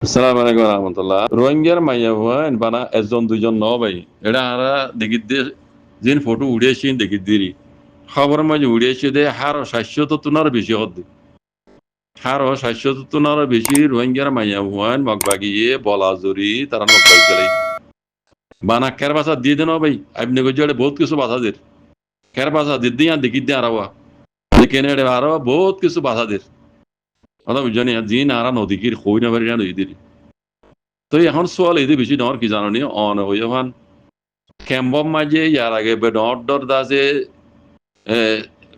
আসসালামু আলাইকুম রহমতুল্লাহ। রোহিঙ্গার মাইয়া হন বানা একজন দুইজন ন ভাই এটা আরা দেখি দিয়ে যিন ফটো উড়িয়েছি দেখি দিরি খবরের মাঝে উড়িয়েছি দে হারো 700 বেশি হদ্দি হারো 700 বেশি রোহিঙ্গার মাইয়া হন মগবাগিয়ে বলাজুরি তারা মগবাগ গেলাই বানা কের বাসা দিয়ে দেন ভাই আপনি গজে বহুত কিছু বাধা দের কের বাসা দিয়ে দেখি দিয়ে আরাওয়া কেনে আরো বহুত কিছু বাধা দের কথা বুঝনি জিন আরা নদীকির কই না পারি না নদী দিরি তো এখন সোয়াল এদি বেশি ডর কি জানি অন হয়ে হন ক্যাম্বম মাঝে ইয়ার আগে ডর ডর দাসে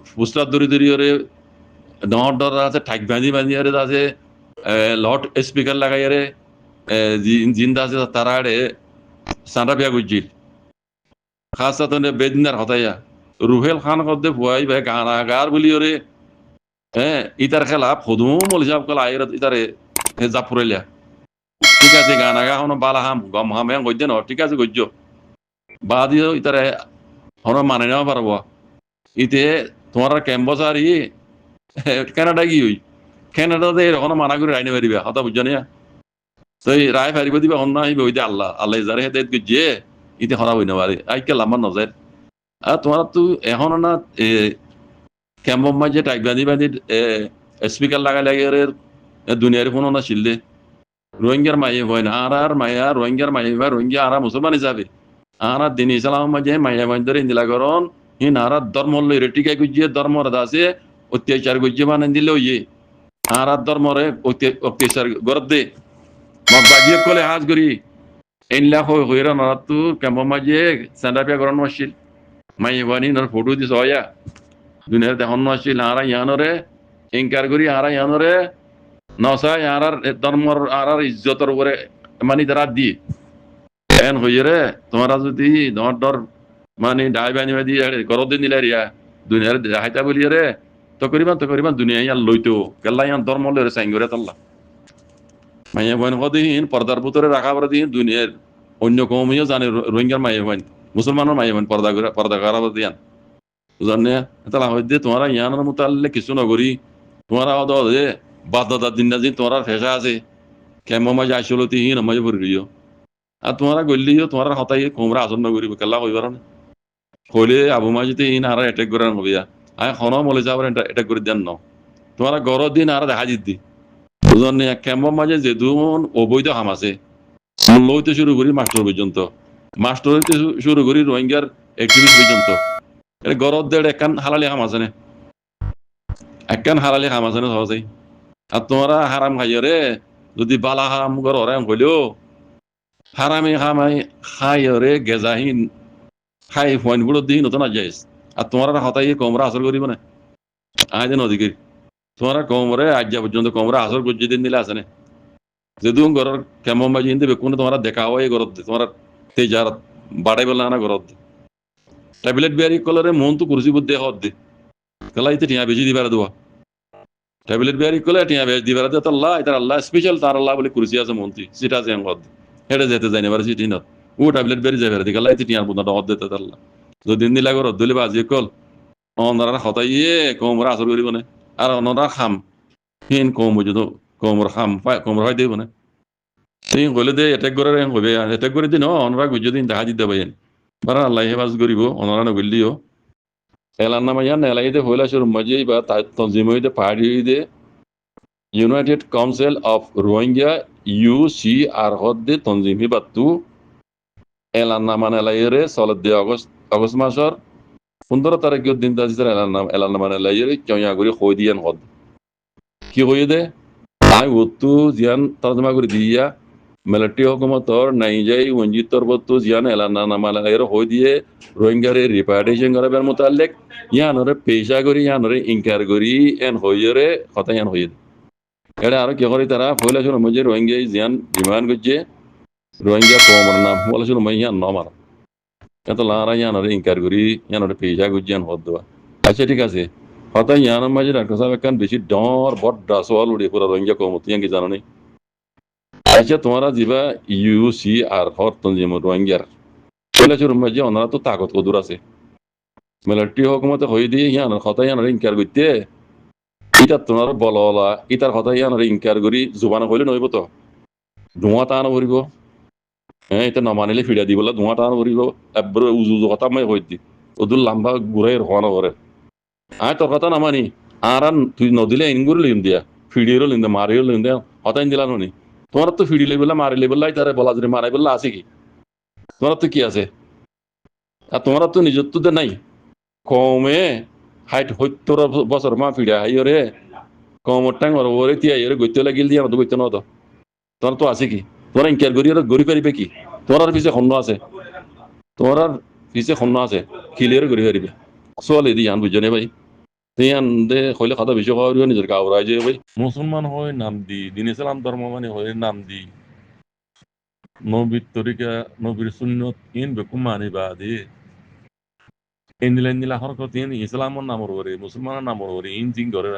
ফুসলার দরি দরি ওরে ডর ডর আছে ঠাক বাঁধি বাঁধি ওরে দাসে লট স্পিকার লাগাই রে জিন দাসে তারা আড়ে সান্ডা বিয়া গুজিল খাস তনে বেদিনার হতাইয়া রুহেল খান কদে ভুয়াই ভাই গানা গার বলি ওরে ইতার খেলা ফদুম মল হিসাব কলা আইর ইতারে জাপুরাইলা ঠিক আছে গানা গা হনো বালা হাম গম হাম হ্যাঁ গজ্জে ন ঠিক আছে গজ্জ বাদিও ইতারে হনো মানে নেওয়া পারবো ইতে তোমার ক্যাম্পাস আর কানাডা কি হই কানাডাতে এরকম মানা করে রাইনে পারিবা হতা বুঝছো না তো এই রায় পারিব দিবা অন্য আহিবে ওই আল্লাহ আল্লাহ যারে হেতে যে ইতে হরা হই না পারে আইকে লাম্বার নজর আর তোমার তো এখন না ক্যাম্পম মাঝে টাইক বাঁধি বাঁধি স্পিকার লাগাই লাগে দুনিয়ার ফোন না ছিললে রোহিঙ্গার মাইয়ে হয় না আর মায়া রোহিঙ্গার মাইয়ে বা রোহিঙ্গা আর মুসলমান হিসাবে আর দিন ইসলাম মাঝে মাইয়া বান্ধরে ইন্দিলা করন হিন আর ধর্ম লই টিকাই গুজিয়ে ধর্মর দাসে অত্যাচার গুজিয়ে বানান দিলে ইয়ে আর ধর্মরে অত্যাচার গরদ দে মগ বাগিয়ে কলে হাজ করি এনলা হইরা নরাতু ক্যাম্পম মাঝে স্যান্ডাপিয়া করন মাসিল মাইয়ে বানি নর ফটো দিস হয়া দুনিয়ার দেখন মাসিল আর ইয়ানরে ইনকার করি আর ইয়ানরে নসা আর ধর্মর আর ইজ্জতর উপরে মানে তারা দি এন হইরে তোমরা যদি ডর ডর মানে ডাই বানি বাদি গরদ দিন দিলে রিয়া দুনিয়ার হাইতা বলি রে তো করিবা দুনিয়া ইয়ার লইতো কেল্লা ইয়ান ধর্ম লরে সাইন করে তাল্লা মাইয়া বইন কদিন পর্দার ভিতরে রাখা পরে দিন দুনিয়ার অন্য কমিও জানে রোহিঙ্গার মাইয়া বইন মুসলমানের মাইয়া বইন পর্দা করা দিয়ান জানে তাহলে হইতে তোমরা ইয়ানোর মোতাল্লে কিছু নগরি তোমরা অদ যে বাধ্যতার দিন না দিন তোমরা ফেসা আছে কেমন মাঝে আসলতি হিন মাঝে ভরিও আর তোমরা গলিও তোমরা হতাই কোমরা আসন নগরিব কেল্লা কইবার না কইলে আবু মাজিতে ইন আর অ্যাটাক করে হবিয়া আয় খন মলে যাবার অ্যাটাক করে দেন ন তোমরা গরর দিন আর দেখা জিদ্দি বুঝলেন কেমন মাঝে যে দুন অবৈধ হাম আছে লইতে শুরু করি মাস্টার পর্যন্ত মাস্টার হইতে শুরু করি রোহিঙ্গার অ্যাক্টিভিস্ট পর্যন্ত গরর দেড় একখান হালালি হাম আছে না একখান হালালি হাম আছে না সহজেই আর তোমরা হারাম খাইয়রে যদি বালা হাম গর হরাম হইলেও হারামি খামাই খাইয়রে গেজাহীন খাই পয়েন্টগুলো দিই নতুন যাইস আর তোমরা হতাই কমরা আসর করিব না আয় দেন অধিকারী তোমরা কমরে আজ যা পর্যন্ত কমরা আসর গুজি দিন দিলে আছে না যেদু ঘরের কেমন বাজি হিন্দে বেকুনে তোমরা দেখা হয় গরত তোমরা তেজার বাড়াই বললে না গরত ট্যাবলেট বিয়ারি কলরে মন তো কুরসি বুদ্ধি হদ দে কলাইতে টিয়া বেশি দিবার দেওয়া ট্যাবলেট বিয়ারি কলে টিয়া বেশ দিবার দে আল্লাহ এটা আল্লাহ স্পেশাল তার আল্লাহ বলে কুরসি আছে মন্ত্রী সেটা আছে হদ হেডে যেতে যাই না সিটি নত ও ট্যাবলেট বিয়ারি যাবে দি কলাইতে টিয়ার বুদ্ধা হদ দিতে আল্লাহ যদি দিন দিলা গরত দিলে বাজি কল অনরা হতাইয়ে কমরা আসর করিব না আর অনরা খাম হিন কম বুঝো কমর খাম কমর হয় দেব না তুই কইলে দে এটেক করে হইবে এটেক করে দিন অনরা গুজো দিন দেখা দিতে পাইন বারা আল্লাহ হেফাজ করিব অনরা নগলিও এলার নামে ইয়ান এলাইতে হইলা শুরু মজে বা তনজিম হইতে পাহাড়ি হইতে United council of Rohingya UCR হদ্দে তনজিম হিবাত্তু এলার নামান এলাইরে চলত দিয়ে অগস্ট মাসর 15 তারিখের দিন দাজিদের এলার নামান এলাইরে চয়া করে কই দিয়ান হদ কি কই দে আই ওতু জিয়ান তর্জমা করে দিয়া মিলিটারি হুকুমতর নাইজাই ওঞ্জিতর বত্তু জিয়ান এলানা নামালায়ের হই দিয়ে রোহিঙ্গারে রিপার্টিশন করাবার মোতালেক ইয়ানরে পেশা করি ইয়ানরে ইনকার করি এন হইরে কথা ইয়ান হই এটা আর কি করি তারা ফয়লা শুনো মজে রোহিঙ্গা জিয়ান ডিমান্ড করছে রোহিঙ্গা কমর নাম বলা শুনো মাই ইয়ান নমার এত লারা ইয়ানরে ইনকার করি ইয়ানরে পেশা করি ইয়ান হদ দেওয়া আচ্ছা ঠিক আছে হতা ইয়ানোর মাঝে ডাক্তার সাহেব একখান বেশি ডর বড্ড সওয়াল উড়ে পুরা রোহিঙ্গা কমত ইয়ান কি জানো নি আচ্ছা তোমরা যাবা UCR হর তনজিম রোহিঙ্গার ফয়লা শুনো মাঝে ওনারা তো তাকত কদুর আছে মিলিটারি হুকুমতে হই দিয়ে ইয়ানোর কথা ইয়ানরে ইনকার করতে ইটা তোমার বললা ইটার কথা ইয়ানরে ইনকার করি জুবানা কইলে নইব তো ধোঁৱা টান পৰিব এতিয়া নমানিলে ফিৰা দি পেলাই ধোঁৱা টান পৰিব এবাৰ উজু উজু কথা মই কৈ দি ওদুৰ লাম্বা ঘূৰাই ৰখা নকৰে তোর কথা নামানি আর তুই নদিলে ইন করে লিম দিয়া ফিডিও লিম দিয়া মারিও লিম দিয়া হতাইন দিলা নি তোমার তো ফিডি লেবেলা মারি লেবেলাই তারে বলা যদি মারাই বললা আছে কি তোমার তো কি আছে আর তোমার তো নিজের তো নাই কমে 70 বছর মা ফিডা হাইরে কমর টাইম ওরে তিয়া এর গইতে লাগিল দিয়া তো গইতে নতো তোমার তো আছে কি তোমার ইনকার করি গড়ি পারিবে কি তোমার পিছে খন্ন আছে তোমার পিছে খন্ন আছে খিলিয়ার গড়ি পারিবে চলে দি আন বুঝনে ভাই ইয়ান দে হইলে কথা বেশি খাওয়া নিজের গাওরাই যে ভাই মুসলমান হয় নাম দি দিন ইসলাম ধর্ম মানে হয় নাম দি নবীর তরিকা নবীর সুন্নত ইন বেকুম মানি বাদে এন্দিলা হরকত ইন ইসলামের নামর করে মুসলমানের নামর করে ইন জিং করে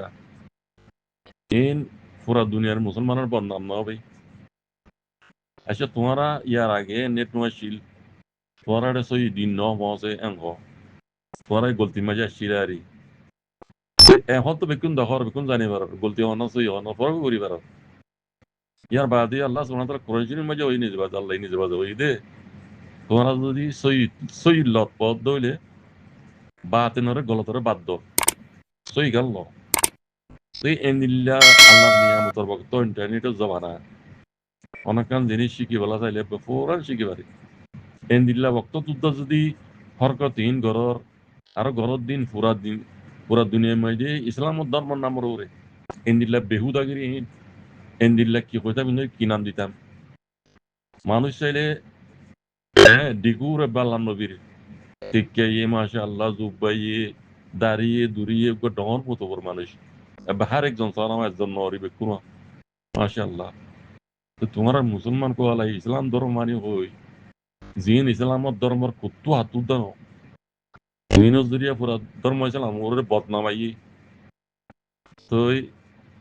ইন পুরা দুনিয়ার মুসলমানের বদনাম না ভাই আচ্ছা তোমারা ইয়ার আগে নেট নোয়াশিল তোমারা সই দিন ন পৌঁছে এঙ্গ তোমারা গলতি মাঝে শিরারি এখন তো বেকুন দখর বেকুন জানি পারো গলতি হন সই হন পরক করি পারো ইয়ার বাদে আল্লাহ সুবহানাহু ওয়া তাআলা কোরআনের মাঝে ওই নিজে বাজে আল্লাহ নিজে বাজে ওই দে তোমরা যদি সই সই লত পদ দইলে বাতেনরে গলতরে বাদ সই গেল সেই এন্দিল্লা আল্লাহ নিয়ামতর বক্ত ইন্টারনেটের জমানা অনেকখান জিনিস শিখি বলা চাইলে পুরান শিখি পারি এন্দিল্লা বক্ত তুদ্দা যদি হরকতহীন ঘরর আর ঘরর দিন পুরা দুনিয়ার মধ্যে ইসলামত ধর্মের নামর ওরে এন্দিল্লা বেহুদাগিরি এন্দিল্লা কি কইতাম কি নাম দিতাম মানুষ চাইলে হ্যাঁ ডিগুর বাল্লাম নবীর টিকে মাসা আল্লাহ জুব্বাইয়ে দাঁড়িয়ে দুরিয়ে ডহর মতো মানুষ বাহার একজন সালাম একজন নরিবে কোনো মাসা আল্লাহ তো তোমার মুসলমান কোয়ালাই ইসলাম ধর্ম মানি হই জিন ইসলামত ধর্মর কুত্তু হাতু দানো জিনর জরিয়া পুরা ধর্ম ইসলাম ওর বদনামাই তো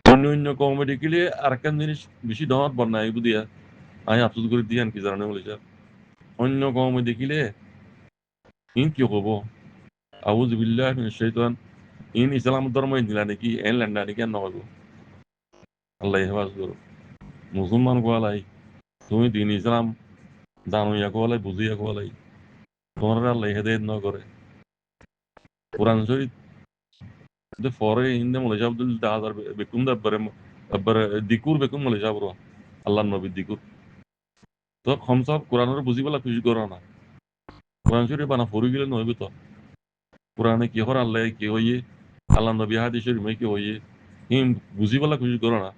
অন্য অন্য কমেডি কিলে আর একখান জিনিস বেশি ডহর বদনাই বুঝিয়া আমি আফসোস করে দিয়ান কি জানানো বলে অন্য কমেডি কিলে ইন কি হব আউযু বিল্লাহি মিনাশ শাইতান ইন ইসলাম ধর্ম দিলা নাকি এন ল্যান্ডা নাকি আর নহব আল্লাহ হেফাজ করো মুসলমান কোয়ালাই তুমি দিন ইসলাম দানুয়া কোয়ালাই বুঝিয়া কোয়ালাই তোমার আল্লাহ হেদায়েত ন করে কোরআন শরীফ de fore inde mole jabdul da hazar bekum da bare dikur bekum mole jabro Allah nabi dikur তো খমসব কোরআনের বুঝিবলা খুশি করো না কোরআন শরীফ বানা ফরি গেলে নইবে তো কোরআনে কি হর আল্লাহ কি হইয়ে আল্লাহ নবী হাদিসের মে কি হইয়ে হিম বুঝিবলা খুশি করো না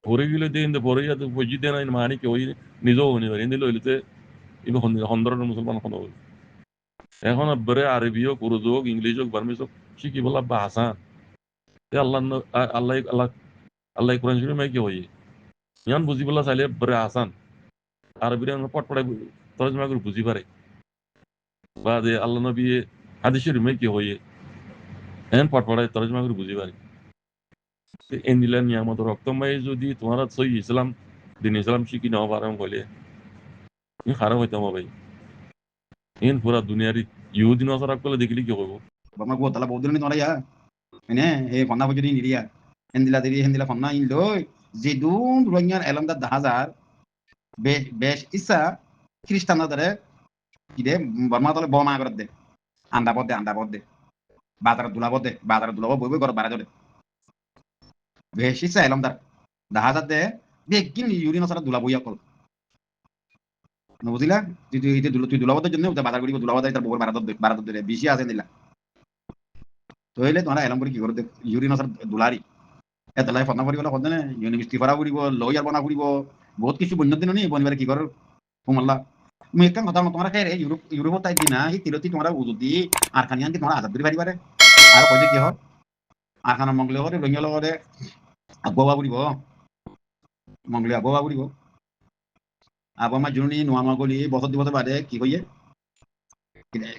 ফরি গেলে দিয়ে ইন্দে ফরি যাতে বুঝি দেনা ইন মানি কি হইয়ে নিজেও হইনি পারে ইন্দে লইলেতে ইবে হন্দরের মুসলমান হন হই এখন বরে আরবি হোক উর্দু হোক ইংলিশ হোক বার্মিজ হোক শিখি বলা বা আসান আল্লাহ আল্লাহ আল্লাহ আল্লাহ কোরআন শরীফ মে কি হইয়ে ইয়ান বুঝিবলা চাইলে বরে আসান আরবিরা পটপটাই তরজমা করে বুঝি পারে বা যে আল্লাহ নবী হাদিসের মে কি হইয়ে এন পটপটাই তরজমা করে বুঝি পারে এন্দিলা নিয়ামত রক্তময় যদি তোমার সই ইসলাম দিন ইসলাম শিখি নাও পারাম কইলে খারাপ হইতাম ভাই ইন পুরা দুনিয়ার ইহুদি নসারা করলে দেখলি কি হইব বামা গো তালা বৌদিন তোরা ইয়া এনে হে ফন্না বজরি নিরিয়া হেন্দিলা দেরি হেন্দিলা ফন্না ইন লই যে দুন রোহিঙ্গার এলামদা 10,000 বেশ ইচ্ছা খ্রিস্টানরা ধরে কি দে বর্মা তলে বমা করে দে আন্ডা পদ দে বাজারে দুলাব বই বই করে বাড়া ধরে বেশ ইচ্ছা এলামদার 10,000 দে বেগিন ইউরিন সারা দুলা বইয়া কল বুঝিলা তুই দুলাবদের জন্য বাজার করিব দুলাবদাই তার বউর বাড়া ধরে বেশি আছে দিলা তো হইলে তোমরা এলাম করে কি করে ইউরিন সারা দুলারি এতলাই ফন্না করি বলে ফন্না ইউনিভার্সিটি পড়া করিব লয়ার বনা করিব বহুত কিছু বন্য দিন নি বনিবারে কি কর কুমাল্লা মুই একটা কথা তোমরা খাই রে ইউরোপত তাই দিনা এই তিরতি তোমরা যদি আর খানিয়ান তোমরা আজাদ করি পারিবারে আর কইতে কি হয় আর খানা মঙ্গলে করে রঙিয়া লগরে আববা করিব মঙ্গলে আববা করিব আবমা জুনি নোয়া মগলি বছর দুবছর বাদে কি কইয়ে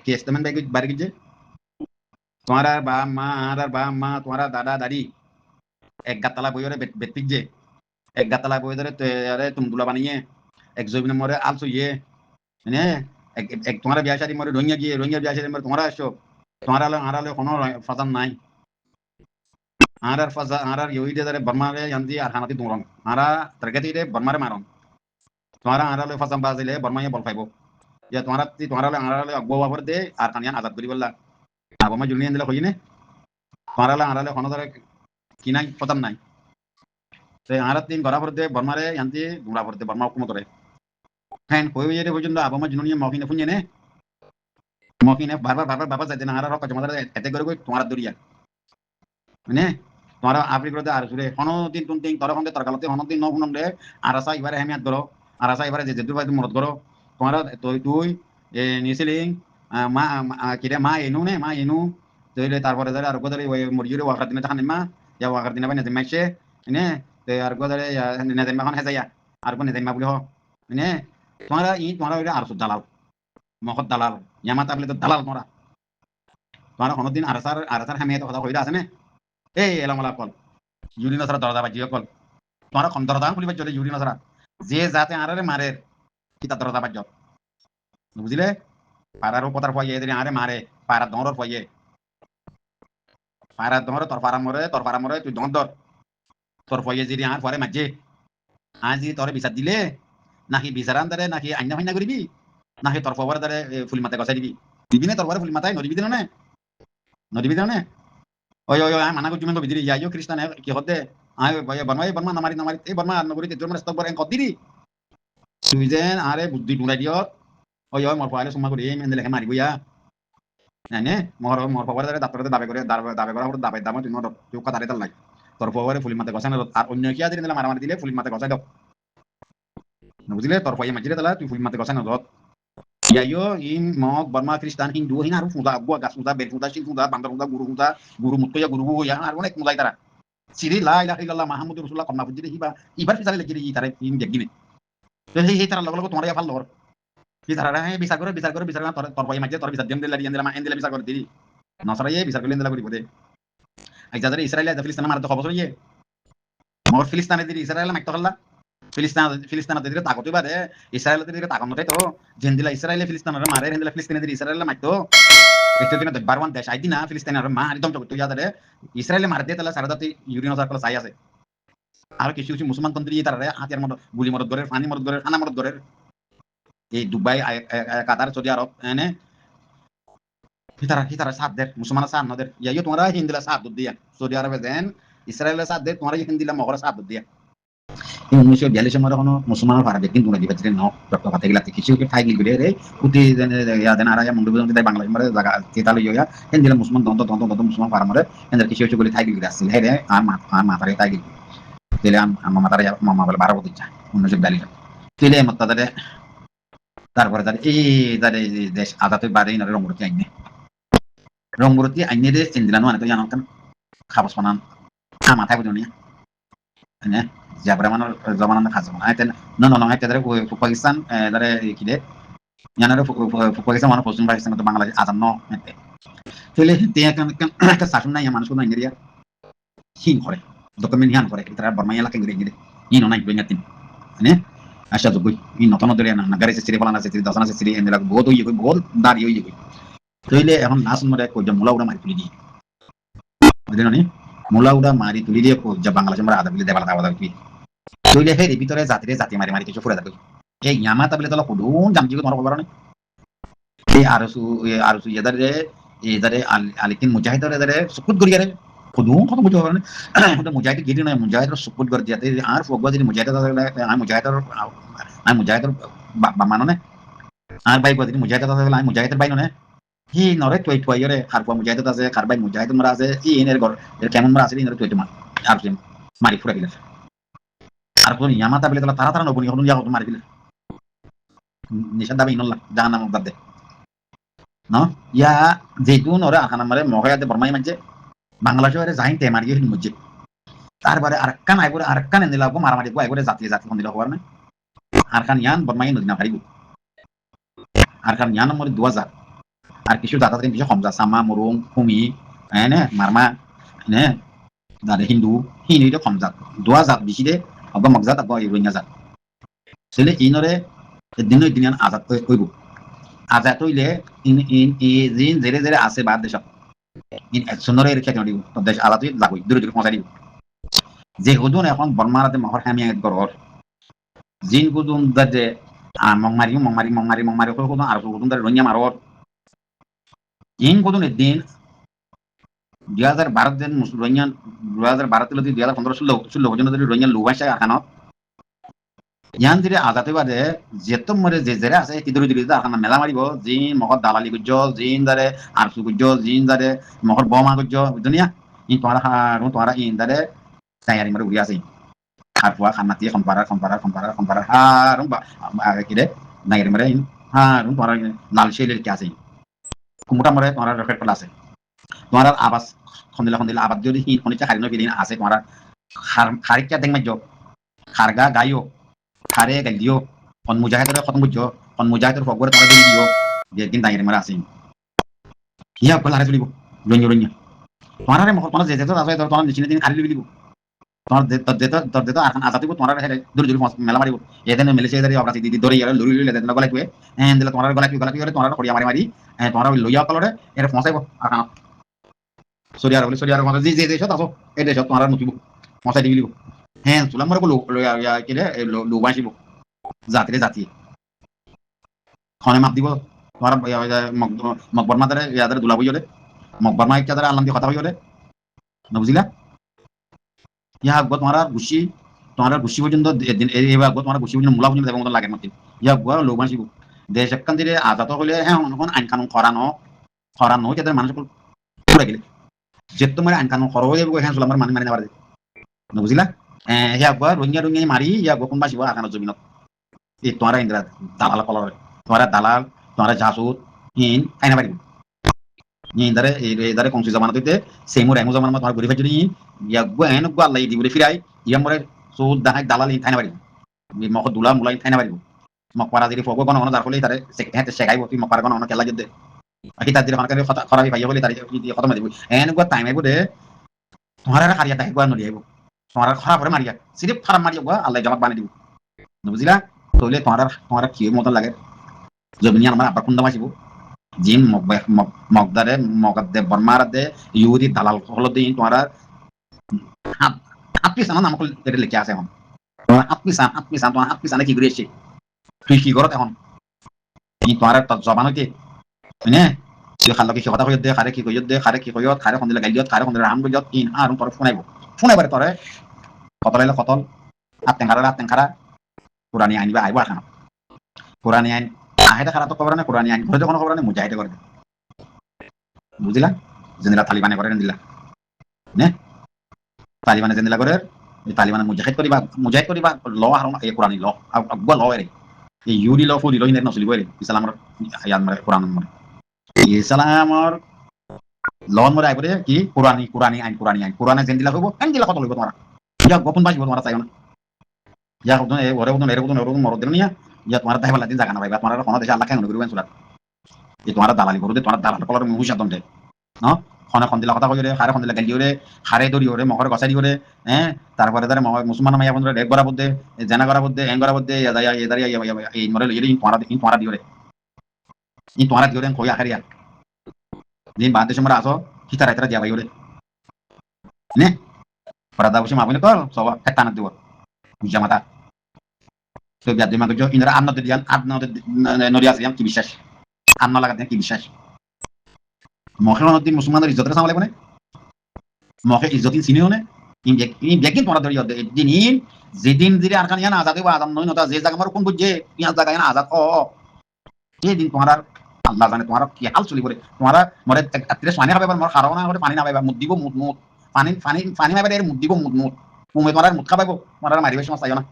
কি এস্টেমেন্ট বাড়ি গিয়ে তোমার বা মা তোমার দাদা দাদি এক গাতলা বইরে বেতপিক যে এক গাতলা বই ধরে তুমি দুলা বানিয়ে এক জমিনে মরে আলসো ইয়ে মানে এক তোমার বিয়া শাড়ি মরে রঙিয়া বিয়া শাড়ি মরে তোমরা আসো তোমার আড়ালে কোনো ফাজান নাই আর ইউইডে ধরে বর্মারে ইয়ান্দি আর হানাতি দুরং আরা তরকাতি রে বর্মারে মারন তোমারা আড়ালে ফাসাম বাজিলে বর্মাইয়া বল পাইব ইয়া তোমারা আড়ালে আগবো বাবর দে আর কানিয়ান আজাদ করি বললা আবমা জুনিয়ন দিলে হইনে তোমারা আড়ালে কোনো ধরে কি নাই পতাম নাই তো আড়াত দিন গড়া ভরতে বর্মারে ইয়ান্তি গুড়া ভরতে বর্মা হুকুমত করে হ্যাঁ হয়ে যেতে পর্যন্ত আবমা জুনিয়ন মকিনে ফুঞ্জে নে মকিনে বারবার বাবা যাইতে না আর রক জমাদার এতে করে তোমার দরিয়া মানে তোমার আপনি করে আর সুরে হনদিন টুনটিং তর হন্দে তরকালতে হনদিন ন হুনম রে আরাসা এবারে হেমিয়াত করো আরাসা এবারে যে যেদুর বাইতে মরদ করো তোমার তুই নিছিলিং মা কিরে মা এনু তইলে তারপরে ধরে আর গোদারে ওই মরিজুরে ওয়াকার দিনে তাহান মা ইয়া ওয়াকার দিনে বাই নেজেম মাইছে নে তে আর গোদারে নেজেম মাখন হেজাইয়া আর কোন নেজেম মা বলি হ নে তোমার আর সুদ দালাল মহৎ দালাল ইয়ামা তাবলে তো দালাল তোমার হনদিন আরাসার হেমিয়াত কথা কইরা আছে নে এই এলামলা কল ইউরি নসরা দরজা বাজিয়ে কল তোমার কম দরজা খুলিবার চলে ইউরি নসরা যে যাতে আরে মারে কিতা দরজা বাজ বুঝলে পাড়ার উপতার ফয়ে এদের আরে মারে পাড়া দমর ফয়ে পাড়া দমর তোর পাড়া মরে তুই দর তোর ফয়ে যদি আর পরে মাঝে আজি তোরে বিচার দিলে নাকি বিচারান দারে নাকি আইনা ফাইনা করিবি নাকি তোর ফবর দারে ফুলি মাথায় গছাই দিবি দিবি না তোর পরে ফুলি মাথায় নদীবি দিন না নদীবি দিন না ওই মানা করছি মানে বিদিরি যাইও খ্রিস্টান কি হতে আয় বর্মা নামারি এই বর্মা নগরী তোর মানে স্তব বরেন কদিরি তুই যেন আরে বুদ্ধি টুলাই দিও ওই মোর পাইলে সুমা করি এই মেন্দে লেখে মারিব ইয়া নে মোর পাওয়ার দ্বারা দাপরে দাবে করা দাবে দাম তুই মোর তুই কথা দাঁড়াই লাগে তোর পাওয়ারে ফুলি মাথা গছানো আর অন্য কি আদিন দিলে মারামারি দিলে ফুলি মাথা গছাই দাও বুঝলে তোর পাইয়ে মাঝিরে তালা তুই ফুলি মাথা গছানো দত ইয়াইও ইন মগ বর্মা খ্রিস্টান হিন্দু হিন আর ফুদা আগুয়া গাছ ফুদা বের ফুদা শিল ফুদা বান্দর ফুদা গুরু মুত্তয়া গুরু ইয়া আর অনেক মুলাই তারা সিরি লা ইলাহা ইল্লাল্লাহ মুহাম্মাদুর রাসূলুল্লাহ কন্না বুঝিরে হিবা ইবার ফিসালে লেগিরে ই তারে ইন দেগিনে তো সেই তারা লগ লগ তোমার ইয়া ভাল লর কি তারা হে বিচার করে না তোর পাইয়ে মাঝে তোর বিচার দেম দিলা দিলা এন্দিলা বিচার করে দিলি নসরাইয়ে বিচার করলে এন্দিলা করিব দে আইজা ধরে ইসরায়েল আইজা ফিলিস্তিন মারতে খবর হইয়ে মোর ফিলিস্তিনে দিলি ইসরায়েল মাইতো হল্লা ফিলিস্তিনে দিলে তাকত বাদে ইসরায়েল দিলে তাকত নটাই তো জেন্দিলা ইসরায়েলে ফিলিস্তিনের মারে হেন্দিলা ফিলিস্তিনে দিলে ইসরায়েল মাইতো একটা দিন বারওয়ান দেশ আইদিনা ফিলিস্তিনের মা একদম তো ইয়াদারে ইসরায়েলে মার দিয়ে তাহলে সারাদাতে ইউরিয়ান সার্কেল চাই আছে আর কিছু মুসলমান তন্ত্রী তারা হাতিয়ার মতো গুলি মরদ করে পানি মরদ করে খানা মরদ করে এই দুবাই কাতার সৌদি আরব এনে হিতারা সাথ দের মুসলমান সাথ নদের ইয়াইও তোমরা হিন্দিলা সাথ দিয়া সৌদি আরবে দেন ইসরায়েলের সাথ দে তোমরা হিন্দিলা মগর সাথ দিয়া 1942 সালে কোনো মুসলমানের ভাড়া কিন্তু না দিবা ন ডক্টর ফাতে গেলা কিছু কি ঠাই গিলে রে কুতি ইয়া দেন আরা মুন্ডু বজন তাই বাংলাদেশ মারে জায়গা তেতাল ইয়া হিন্দিলা মুসলমান দন্ত মুসলমান ভাড়া মারে এন্দার কিছু কিছু গলি ঠাই গিলে আসছিল হে রে আর মাথারে ঠাই গিলে তেলে আমার মাথারে মামা বলে 12 বছর যায় 1942 তেলে মাতারে তারপরে তার এই দেশ আজাতে বাড়ি না রংমূর্তি আইনে রে ইন্দিলানো আনে তো জানো কেন খাবাস বানান মাথায় বুঝো নিয়া হ্যাঁ যাবরা মানে জমানা খাস না আইতে না আইতে ধরে পাকিস্তান ধরে কি রে জানারে পাকিস্তান মানে পশ্চিম পাকিস্তান তো বাংলাদেশ আজান ন তাহলে একটা শাসন নাই মানুষ না ইন্ডিয়া হিং করে ডকুমেন্ট হিয়ান করে তারা বর্মা এলাকা গিরে ইনো নাই বেঙ্গাতিন মানে আশা তো কই ই নতন ধরে না গাড়ি সে ফলানা সে দশনা সে এন্দিলা বহুত হই বহুত দাঁড়ি হই তাইলে এখন নাস মরে কই যে মুলা উড়া মারি তুলি দিয়ে বুঝলেন নি মুলা উড়া মারি তুলি দিয়ে কই যে বাংলাদেশ আমরা আদা বিলে দেবালা দাওয়া দাবি তুইলে হে ভিতরে জাতি মারি কিছু ফুরা দাবি এই ইয়ামা তাবলে তলা কুডুন জামজি তোমার খবর না এই আরসু এদারে আলিকিন মুজাহিদরে এদারে সুকুত গরিয়ারে কুডুন কত বুঝতে পারে না মুজাহিদ গিরি না মুজাহিদর সুকুত গর দিয়াতে আর ফগবা যদি মুজাহিদ আমি মুজাহিদর মানো না আর ভাই বদি মুজাহিদ আমি মুজাহিদের ভাই না হি নরে তুই রে আর পর মুজাহিদ আছে কার ভাই মুজাহিদ মারা আছে ই এর ঘর এর কেমন মারা আছে ইনরে তুই মার আর কি মারি ফুরা দিলে আর কোন ইয়ামাতা বলে তারা নবনি হলুন ইয়া মারি দিলে নিশান দাবি ইনল্লাহ জাহান্নাম বাদে no ya যেটুন ওরা আখানা মারে মগায়াতে বর্মাই মানছে বাংলাদেশে জাহিন তে মারি হিন মুজে তারপরে আরেকখান এনে লাগবো মারামারি আইবরে জাতি কোন দিল খবর না আরখান ইয়ান বর্মাই নদিনা পারিব আরখান ইয়ান নম্বর 2000 আর কিছু দাদা থেকে কিছু কমজা সামা মরুং কুমি এনে মারমা এনে দাদা হিন্দু হিনি কমজা 2000 বেশি দে অব মগজা তাব ইউরিনা যা সেলে ইনরে দিন আজাদ কইব আজাদ হইলে জিন জেরে জেরে আছে বাদ দেশ ইন একশনরে রেখে দিও তো দেশ আলাদা লাগই দূরে দূরে পৌঁছাই দিও যে হুদুন এখন বর্মারাতে মহর হামিয়াত গরর জিন কুদুম দাদে মং মারি কুদুম আর কুদুম দাদে রঞ্জা মারর জিন কুদুম এদিন 2012 দিন রঞ্জা 2012 থেকে 2015 ষোলো পর্যন্ত যদি রঞ্জা লুবাইছে আখানত ইয়ান যদি আজাতে বাদে যেতম মরে যে জেরে আছে তিদুরি দিরি আখানা মেলা মারিব জিন মহর দালালি গুজ্জ জিন দারে আরসু গুজ্জ জিন দারে মহর বমা গুজ্জ দুনিয়া ইন তোরা ইন দারে তাইয়ারি মারে উড়ি আছে আর ফুয়া খানাতি কম্পারা হারুম কিরে নাইরে মারে হারুম তোরা লাল শেলের কি আছে কুমুটা মরে তোরা রকেট প্লাস আছে তোরা আবাস খন্দিলা আবাদ যদি হিন খনিচা খারিনো বিদিন আছে তোরা খারিকা দেখ মাইজ খারগা গাইও খারে গাইও কোন মুজাহিদের খতম বুঝছো কোন মুজাহিদের ফগরে তোরা দিয়ে দিও যে দিন দাইরে মারে আছে ইয়া কল হারে চলিব লঞ্জরঞ্জা তোরা রে মহল তোরা যে যেত আছে তোরা নিচিনে দিন খালি লিবি তোমার দে তো এখন আজাদিব তোমার হেরে দূর দূর মেলা মারিব এদিন মেলেছে এদারি অপরাধী দিদি দৌড়ি গেল লুরি লুরি দেন গলা কুয়ে দিলে তোমার গলা কুয়ে তোমার খড়িয়া মারি তোমার লইয়া কলরে এর ফসাইব আখান সরিয়ার মধ্যে যে দেশ আসো এই দেশ তোমার নতুব ফসাই দিবি চুলাম মরে লইয়া কিরে লোক আসিব জাতি খনে মাপ দিব তোমার মকবর মাদারে ইয়াদের দুলা বইলে মকবর মা একটা আল্লাহ দিয়ে কথা বইলে বুঝিলা ইয়া গো তোমার গুছি পর্যন্ত এবার তোমার গুছি পর্যন্ত মূলা পর্যন্ত মতো লাগে মতে ইয়া গো লোক মাসিব দেশ একখান দিয়ে আজাত হলে হ্যাঁ অনখন আইন কানুন খরানো যাদের মানুষ পড়ে গেলে যে তোমার আইন কানুন খর হয়ে যাবে হ্যাঁ চুলাম মানি মারি নেবার বুঝিলা ইয়া গো রঙিয়া মারি ইয়া গো কোন বাসিব আখানো জমিনত এই তোমার ইন্দিরা দালাল কলরে দালাল তোমার জাসুদ হিন আইনা পারিব ইদারে কংসি জমানত হইতে সেইমুর এমু জমানত তোমার ঘুরি ফাইছি ইয়া গো এন গো আল্লাহ দিবলে ফিরাই ইয়া মরে সুদ দাহাই দালাল থাইনা পারিব মক দুলা মুলাই থাইনা পারিব মকপারা যদি ফগো কোন যার ফলে তারে হেতে শেখাইব তুই মকপারা কোন খেলা যুদ্ধে আকি তার দিলে হনকারে খরাবি ভাইয়া বলে তারে খতম দিব এন গো টাইম আইব দে তোমার আর হারিয়া তাই গো নলি আইব তোমার খারাপ করে মারিয়া সিরিফ খারাপ মারিয়া গো আল্লাহ জবাব বানাই দিব বুঝিলা তইলে তোমার কি মত লাগে জমিনি আমার আবার কুন্দা মাসিব জিন মগদারে মগদে বর্মারদে ইউরি দালাল হলদে তোমার আপনি সানা নাম করে লিখে আছে এখন আপনি তোমার আপনি সানা কি করে এসছে তুই কি করত এখন তোমার জবান হইতে হ্যাঁ তুই খালো কি কথা কই দে খারে কি কই দে খারে কি কই খারে খন্দিলে গাইল খারে খন্দিলে রাম গই ইন আর তোর ফোনাইবারে তোরে কতলাইলে কতল আতেন খারা কোরআনি আইনবা আইব আখান কোরআনি আইন আহেটা খারাপ তো খবর না কোরআনি আইন ঘরে কোনো খবর নেই মুজাহিদে করে বুঝিলা জেনেরা তালিবানে করে দিলা নে তালিবানে জেনেলা করে তালিবানে মুজাহিদ করিবা ল আর এই কোরআনি ল আগবা ল এর এই ইউরি ল ফুরি ল ইনে নসলিব এর ইসলামর আয়াত মানে কোরআন মানে ইসলামর লন মরে আইবরে কি কোরআনি আইন কোরআনে জেনেলা হইব কেন দিলা কত লইব তোমরা ইয়া গোপন বাজিব তোমরা চাইও না ইয়া কত এ ওরে কত মরদ দিল নিয়া ইয়া তোমার তাই বলা দিন জায়গা না ভাই তোমার কোনো দেশে আল্লাহ কেন করবেন সুরা এই তোমার দালালি করবে তোমার দালাল কলর মুহুশা দন্ডে ন খনে খন্দিলা কথা কইরে খারে খন্দিলা গালি ওরে খারে দড়ি ওরে মহর গছারি ওরে তারপরে তারে মুসলমান মাইয়া বন্ধুরা ডেক করা বদে জানা করা বদে এং করা বদে এই মরে লইরে তোমারা দিওরে কই আখারিয়া দিন বাদ সময় আসো হিতারা দিয়া ভাই ওরে নে পরাদা বসে মাবনে কল সব একটা না দিব জামাতা তো বিয়া দিমা গজ ইনরা আন্নতে দিয়ান নরিয়া সিয়াম কি বিশ্বাস আন্ন লাগাতে কি বিশ্বাস মখে নদী মুসলমানের ইজ্জতের সামলে বনে মখে ইজ্জতিন চিনিও নে ইন বেকিন তোরা ধরি দিন যেদিন দিরে আরকান ইয়ান আজাদ হইবা আজাদ নই নতা যে জায়গা মার কোন বুঝে পিয়াজ জায়গা ইয়ান আজাদ এই দিন তোমার আল্লাহ জানে তোমার কি হাল চলি পড়ে তোমার মরে আত্রে পানি খাবে মোর খারাও না করে পানি না পাইবা মুদ দিব মুদ পানি মাইবা এর মুদ দিব মুদ তুমি তোমার মুদ খাবাইবো তোমার মারিবে সমস্যা আইও না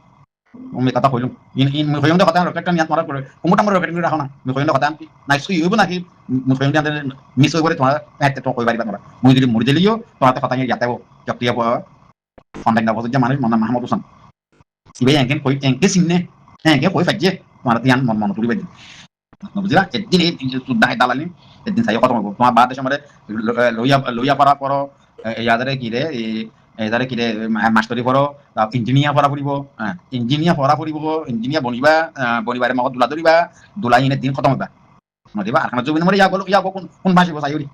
আমি কথা কইলুম ইন কইলুম কথা রকেটটা নিয়া তোমার করে কুমুটা আমার রকেট রাখো না আমি কইলুম কথা নাই সুই হইব নাকি কইলুম যে মিস হই করে তোমার এতে তো কইবারিবা তোমরা মুই যদি মুড়ি দিলিও তোমার কথা নিয়ে যাতাবো চকটিয়া কন্টাক্ট না বসে যে মানুষ মন মাহমুদ হোসেন ইবে এঙ্কে সিননে এঙ্কে কই ফাজে তোমার তিয়ান মন তুলিবে বুঝলা একদিন এই সুদ্দাই দালালি একদিন সাইও কথা বলবো তোমার বাদ সময় লইয়া পড়া পড়ো ইয়াদারে কি রে এদারে কি রে মাস্টারি পড়ো ইঞ্জিনিয়ার পড়া পড়িব ইঞ্জিনিয়ার বনিবারে মগত দুলা ধরিবা দুলা ইনে দিন খতম হইবা নদিবা আর জমিন মরে ইয়া কোন ভাসিব চাইরি